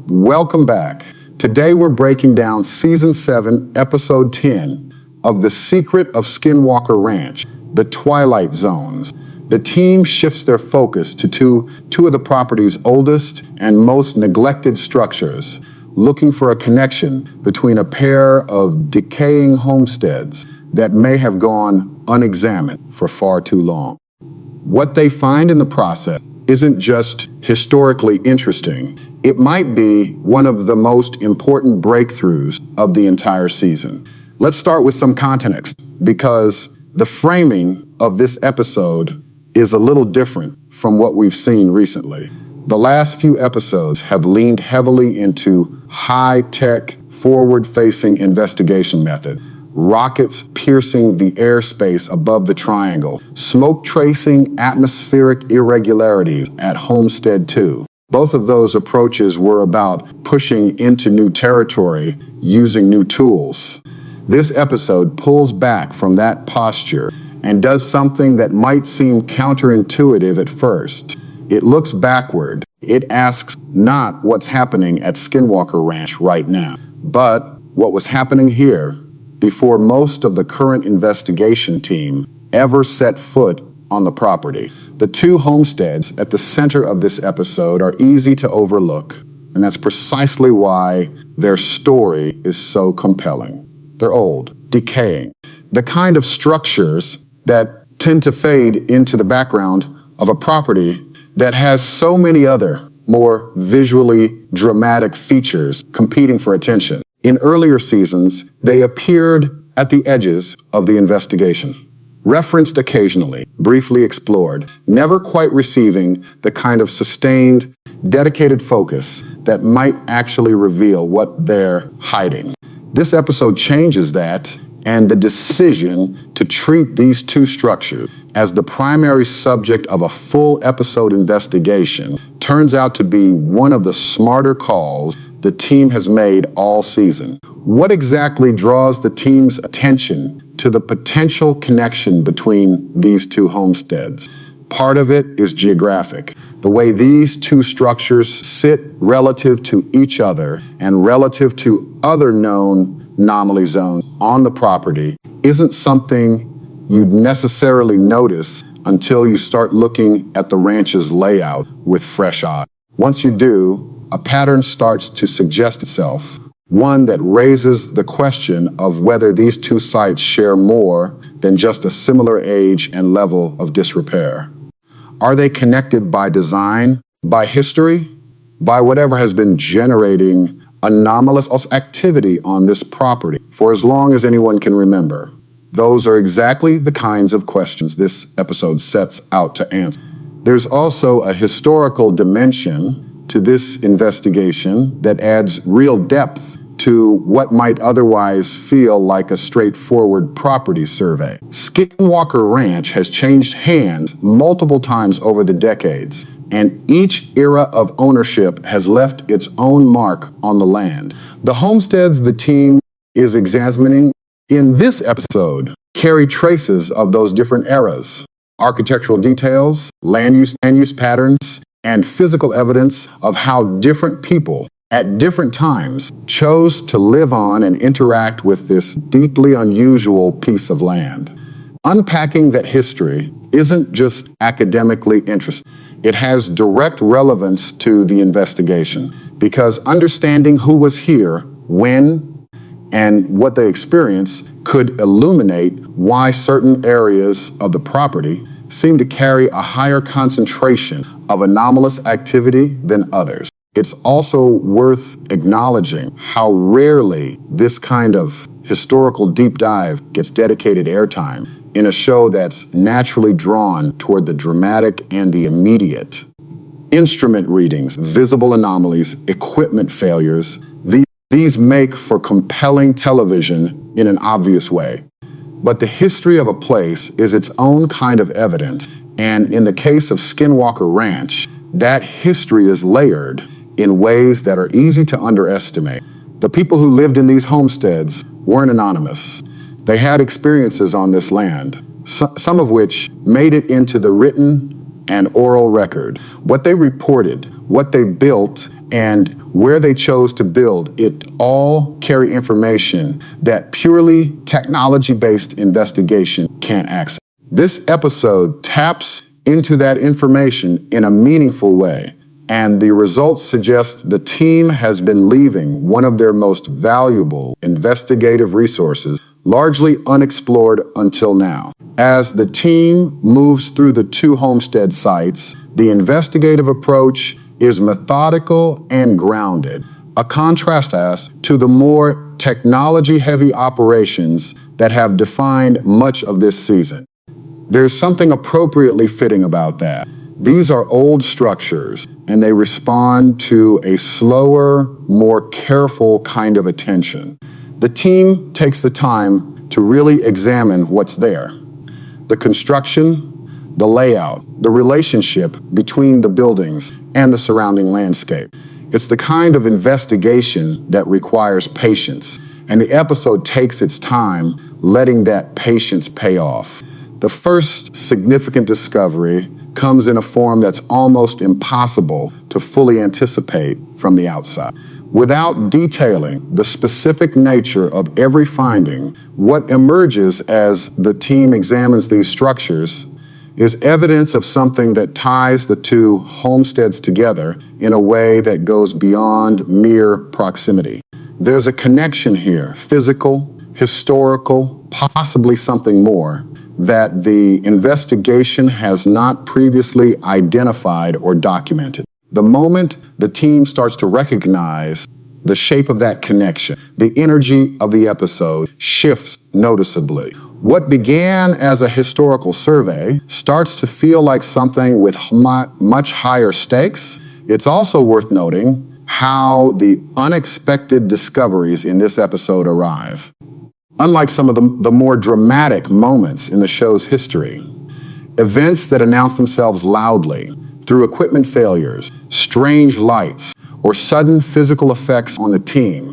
Welcome back. Today we're breaking down Season 7, Episode 10 of The Secret of Skinwalker Ranch, the Twilight Zones. The team shifts their focus to two of the property's oldest and most neglected structures, looking for a connection between a pair of decaying homesteads that may have gone unexamined for far too long. What they find in the process isn't just historically interesting, it might be one of the most important breakthroughs of the entire season. Let's start with some context, because the framing of this episode is a little different from what we've seen recently. The last few episodes have leaned heavily into high-tech, forward-facing investigation method. Rockets piercing the airspace above the triangle, smoke tracing atmospheric irregularities at Homestead 2. Both of those approaches were about pushing into new territory using new tools. This episode pulls back from that posture and does something that might seem counterintuitive at first. It looks backward. It asks not what's happening at Skinwalker Ranch right now, but what was happening here before most of the current investigation team ever set foot on the property. The two homesteads at the center of this episode are easy to overlook, and that's precisely why their story is so compelling. They're old, decaying, the kind of structures that tend to fade into the background of a property that has so many other, more visually dramatic features competing for attention. In earlier seasons, they appeared at the edges of the investigation, referenced occasionally, briefly explored, never quite receiving the kind of sustained, dedicated focus that might actually reveal what they're hiding. This episode changes that, and the decision to treat these two structures as the primary subject of a full episode investigation turns out to be one of the smarter calls the team has made all season. What exactly draws the team's attention to the potential connection between these two homesteads? Part of it is geographic. The way these two structures sit relative to each other and relative to other known anomaly zones on the property isn't something you'd necessarily notice until you start looking at the ranch's layout with fresh eyes. Once you do, a pattern starts to suggest itself, one that raises the question of whether these two sites share more than just a similar age and level of disrepair. Are they connected by design, by history, by whatever has been generating anomalous activity on this property for as long as anyone can remember? Those are exactly the kinds of questions this episode sets out to answer. There's also a historical dimension to this investigation that adds real depth to what might otherwise feel like a straightforward property survey. Skinwalker Ranch has changed hands multiple times over the decades, and each era of ownership has left its own mark on the land. The homesteads the team is examining in this episode carry traces of those different eras. Architectural details, land use patterns, and physical evidence of how different people at different times chose to live on and interact with this deeply unusual piece of land. Unpacking that history isn't just academically interesting. It has direct relevance to the investigation, because understanding who was here, when, and what they experienced could illuminate why certain areas of the property seem to carry a higher concentration of anomalous activity than others. It's also worth acknowledging how rarely this kind of historical deep dive gets dedicated airtime in a show that's naturally drawn toward the dramatic and the immediate. Instrument readings, visible anomalies, equipment failures, these make for compelling television in an obvious way. But the history of a place is its own kind of evidence, and in the case of Skinwalker Ranch, that history is layered in ways that are easy to underestimate. The people who lived in these homesteads weren't anonymous. They had experiences on this land, some of which made it into the written and oral record. What they reported, what they built, and where they chose to build, it all carry information that purely technology-based investigation can't access. This episode taps into that information in a meaningful way, and the results suggest the team has been leaving one of their most valuable investigative resources largely unexplored until now. As the team moves through the two homestead sites, the investigative approach is methodical and grounded, a contrast to the more technology-heavy operations that have defined much of this season. There's something appropriately fitting about that. These are old structures, and they respond to a slower, more careful kind of attention. The team takes the time to really examine what's there. The construction, the layout, the relationship between the buildings and the surrounding landscape. It's the kind of investigation that requires patience, and the episode takes its time letting that patience pay off. The first significant discovery comes in a form that's almost impossible to fully anticipate from the outside. Without detailing the specific nature of every finding, what emerges as the team examines these structures is evidence of something that ties the two homesteads together in a way that goes beyond mere proximity. There's a connection here, physical, historical, possibly something more, that the investigation has not previously identified or documented. The moment the team starts to recognize the shape of that connection, the energy of the episode shifts noticeably. What began as a historical survey starts to feel like something with much higher stakes. It's also worth noting how the unexpected discoveries in this episode arrive. Unlike some of the more dramatic moments in the show's history, events that announce themselves loudly through equipment failures, strange lights, or sudden physical effects on the team,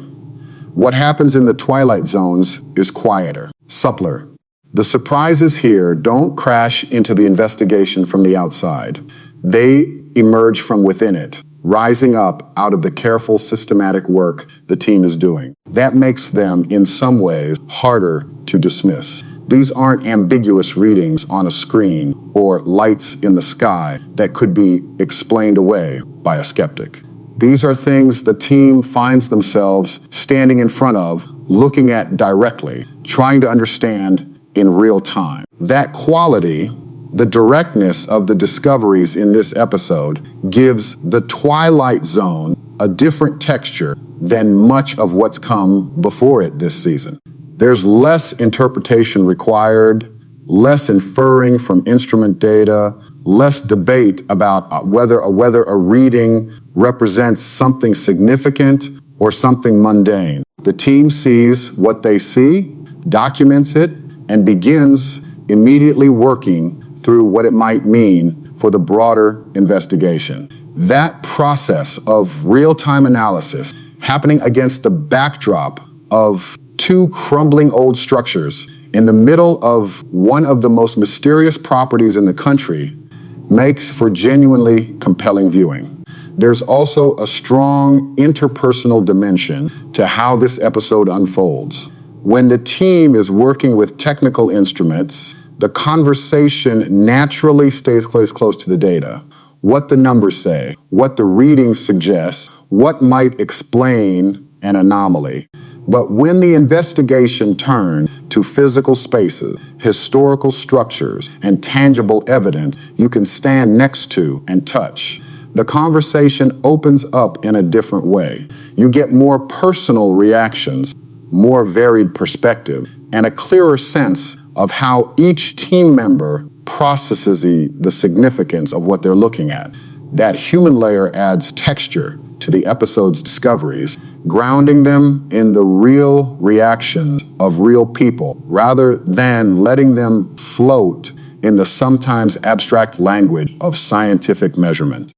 what happens in the Twilight zones is quieter, subtler. The surprises here don't crash into the investigation from the outside. They emerge from within it, rising up out of the careful, systematic work the team is doing. That makes them, in some ways, harder to dismiss. These aren't ambiguous readings on a screen or lights in the sky that could be explained away by a skeptic. These are things the team finds themselves standing in front of, looking at directly, trying to understand in real time. That quality, the directness of the discoveries in this episode, gives the Twilight Zone a different texture than much of what's come before it this season. There's less interpretation required, less inferring from instrument data, less debate about whether a reading represents something significant or something mundane. The team sees what they see, documents it, and begins immediately working through what it might mean for the broader investigation. That process of real-time analysis happening against the backdrop of two crumbling old structures in the middle of one of the most mysterious properties in the country makes for genuinely compelling viewing. There's also a strong interpersonal dimension to how this episode unfolds. When the team is working with technical instruments, the conversation naturally stays close to the data. What the numbers say, what the readings suggest, what might explain an anomaly. But when the investigation turns to physical spaces, historical structures, and tangible evidence you can stand next to and touch, the conversation opens up in a different way. You get more personal reactions, more varied perspective, and a clearer sense of how each team member processes the significance of what they're looking at. That human layer adds texture to the episode's discoveries, grounding them in the real reactions of real people, rather than letting them float in the sometimes abstract language of scientific measurement.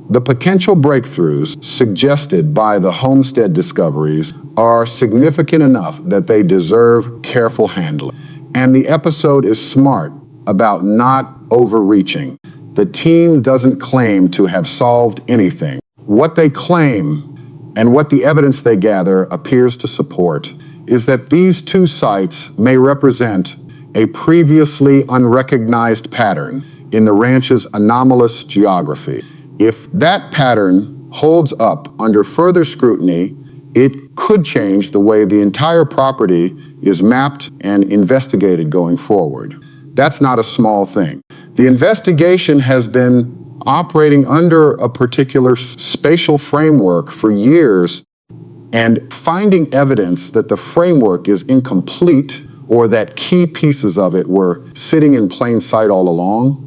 The potential breakthroughs suggested by the homestead discoveries are significant enough that they deserve careful handling. And the episode is smart about not overreaching. The team doesn't claim to have solved anything What they claim and what the evidence they gather appears to support is that these two sites may represent a previously unrecognized pattern in the ranch's anomalous geography. If that pattern holds up under further scrutiny, it could change the way the entire property is mapped and investigated going forward. That's not a small thing. The investigation has been operating under a particular spatial framework for years, and finding evidence that the framework is incomplete or that key pieces of it were sitting in plain sight all along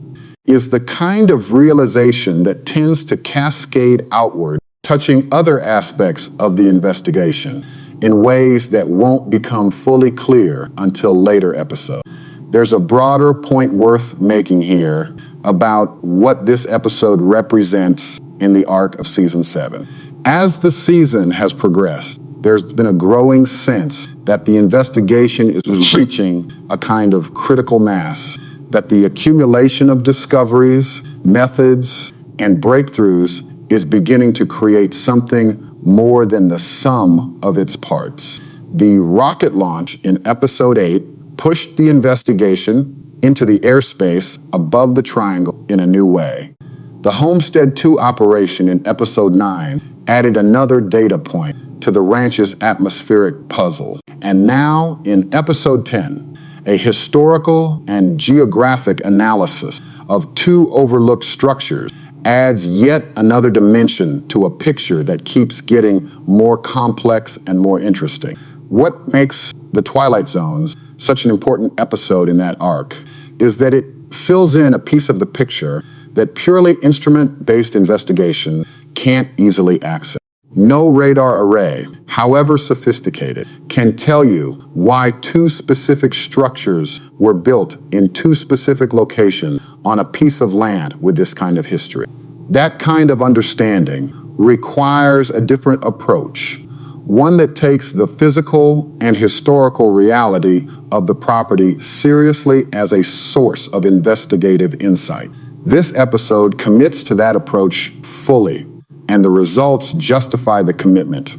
is the kind of realization that tends to cascade outward, touching other aspects of the investigation in ways that won't become fully clear until later episodes. There's a broader point worth making here about what this episode represents in the arc of season 7. As the season has progressed, there's been a growing sense that the investigation is reaching a kind of critical mass, that the accumulation of discoveries, methods, and breakthroughs is beginning to create something more than the sum of its parts. The rocket launch in episode 8 pushed the investigation into the airspace above the triangle in a new way. The Homestead 2 operation in episode 9 added another data point to the ranch's atmospheric puzzle. And now, in episode 10, a historical and geographic analysis of two overlooked structures adds yet another dimension to a picture that keeps getting more complex and more interesting. What makes the Twilight Zones such an important episode in that arc is that it fills in a piece of the picture that purely instrument-based investigation can't easily access. No radar array, however sophisticated, can tell you why two specific structures were built in two specific locations on a piece of land with this kind of history. That kind of understanding requires a different approach, one that takes the physical and historical reality of the property seriously as a source of investigative insight. This episode commits to that approach fully, and the results justify the commitment.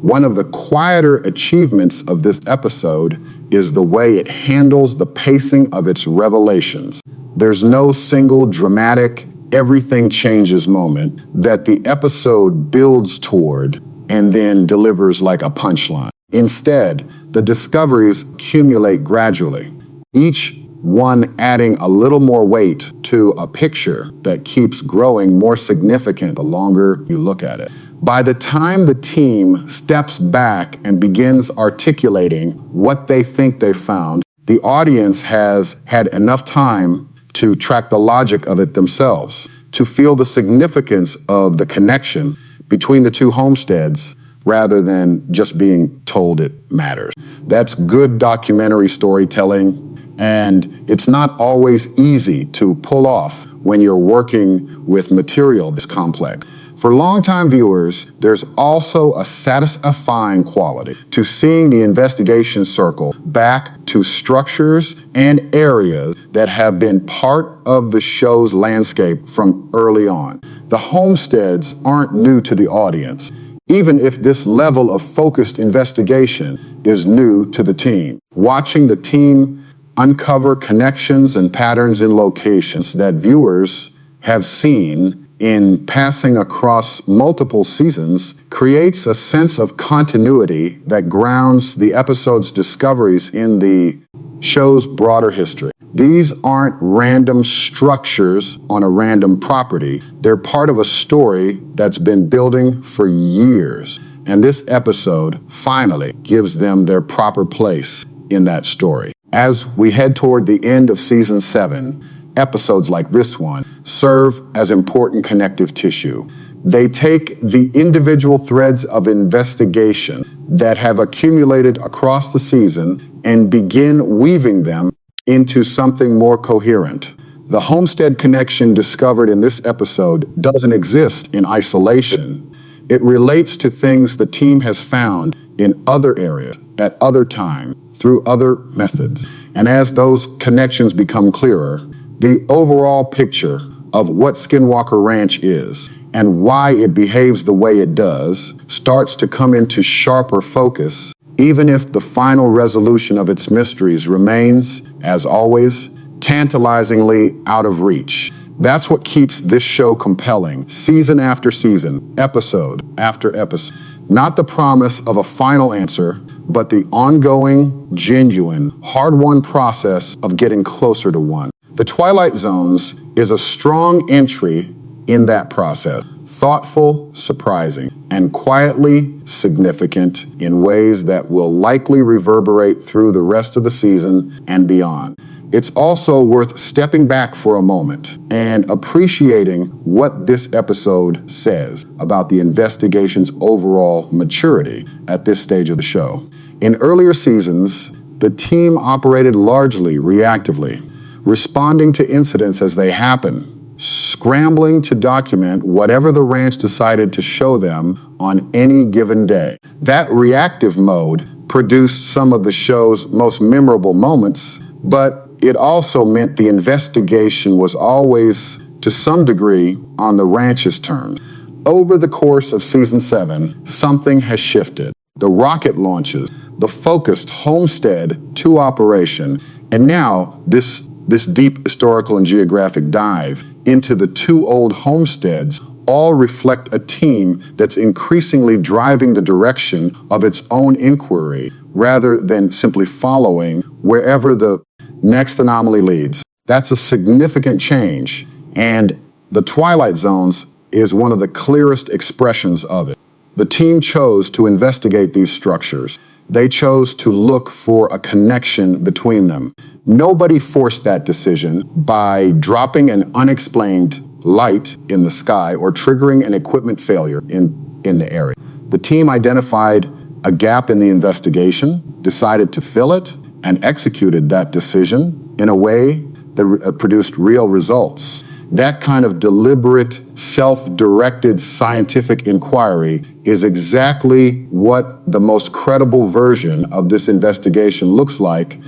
One of the quieter achievements of this episode is the way it handles the pacing of its revelations. There's no single dramatic, everything changes moment that the episode builds toward and then delivers like a punchline. Instead, the discoveries accumulate gradually, each one adding a little more weight to a picture that keeps growing more significant the longer you look at it. By the time the team steps back and begins articulating what they think they found, the audience has had enough time to track the logic of it themselves, to feel the significance of the connection between the two homesteads rather than just being told it matters. That's good documentary storytelling, and it's not always easy to pull off when you're working with material this complex. For longtime viewers, there's also a satisfying quality to seeing the investigation circle back to structures and areas that have been part of the show's landscape from early on. The homesteads aren't new to the audience, even if this level of focused investigation is new to the team. Watching the team uncover connections and patterns in locations that viewers have seen in passing across multiple seasons creates a sense of continuity that grounds the episode's discoveries in the show's broader history. These aren't random structures on a random property. They're part of a story that's been building for years. And this episode finally gives them their proper place in that story. As we head toward the end of season 7, episodes like this one serve as important connective tissue. They take the individual threads of investigation that have accumulated across the season and begin weaving them into something more coherent. The homestead connection discovered in this episode doesn't exist in isolation. It relates to things the team has found in other areas at other times through other methods. And as those connections become clearer, the overall picture of what Skinwalker Ranch is and why it behaves the way it does starts to come into sharper focus, even if the final resolution of its mysteries remains, as always, tantalizingly out of reach. That's what keeps this show compelling, season after season, episode after episode. Not the promise of a final answer, but the ongoing, genuine, hard-won process of getting closer to one. The Twilight Zones is a strong entry in that process. Thoughtful, surprising, and quietly significant in ways that will likely reverberate through the rest of the season and beyond. It's also worth stepping back for a moment and appreciating what this episode says about the investigation's overall maturity at this stage of the show. In earlier seasons, the team operated largely reactively, responding to incidents as they happen, scrambling to document whatever the ranch decided to show them on any given day. That reactive mode produced some of the show's most memorable moments, but it also meant the investigation was always, to some degree, on the ranch's terms. Over the course of season 7, something has shifted. The rocket launches, the focused homestead to operation, and now this deep historical and geographic dive into the 2 old homesteads all reflect a team that's increasingly driving the direction of its own inquiry rather than simply following wherever the next anomaly leads. That's a significant change, and the Twilight Zones is one of the clearest expressions of it. The team chose to investigate these structures. They chose to look for a connection between them. Nobody forced that decision by dropping an unexplained light in the sky or triggering an equipment failure in the area. The team identified a gap in the investigation, decided to fill it, and executed that decision in a way that produced real results. That kind of deliberate, self-directed scientific inquiry is exactly what the most credible version of this investigation looks like,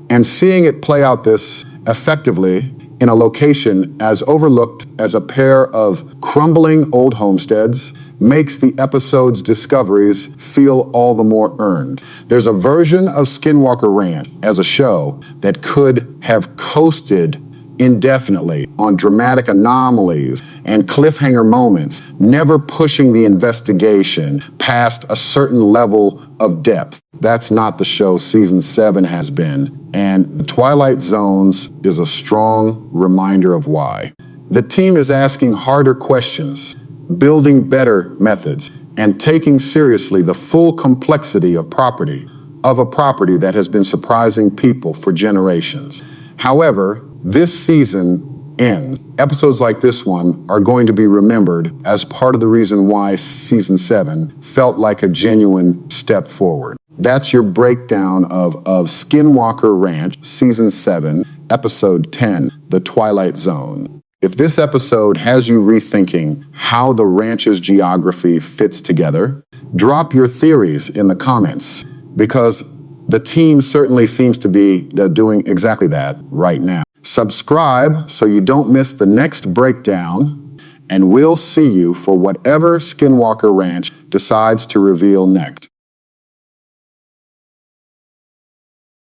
and seeing it play out this effectively in a location as overlooked as a pair of crumbling old homesteads makes the episode's discoveries feel all the more earned. There's a version of Skinwalker Ranch as a show that could have coasted indefinitely on dramatic anomalies and cliffhanger moments, never pushing the investigation past a certain level of depth. That's not the show season 7 has been, and the Twilight Zones is a strong reminder of why. The team is asking harder questions, building better methods, and taking seriously the full complexity of a property that has been surprising people for generations. However, this season ends. Episodes like this one are going to be remembered as part of the reason why season 7 felt like a genuine step forward. That's your breakdown of Skinwalker Ranch, season 7, episode 10, The Twilight Zone. If this episode has you rethinking how the ranch's geography fits together, drop your theories in the comments, because the team certainly seems to be doing exactly that right now. Subscribe so you don't miss the next breakdown, and we'll see you for whatever Skinwalker Ranch decides to reveal next.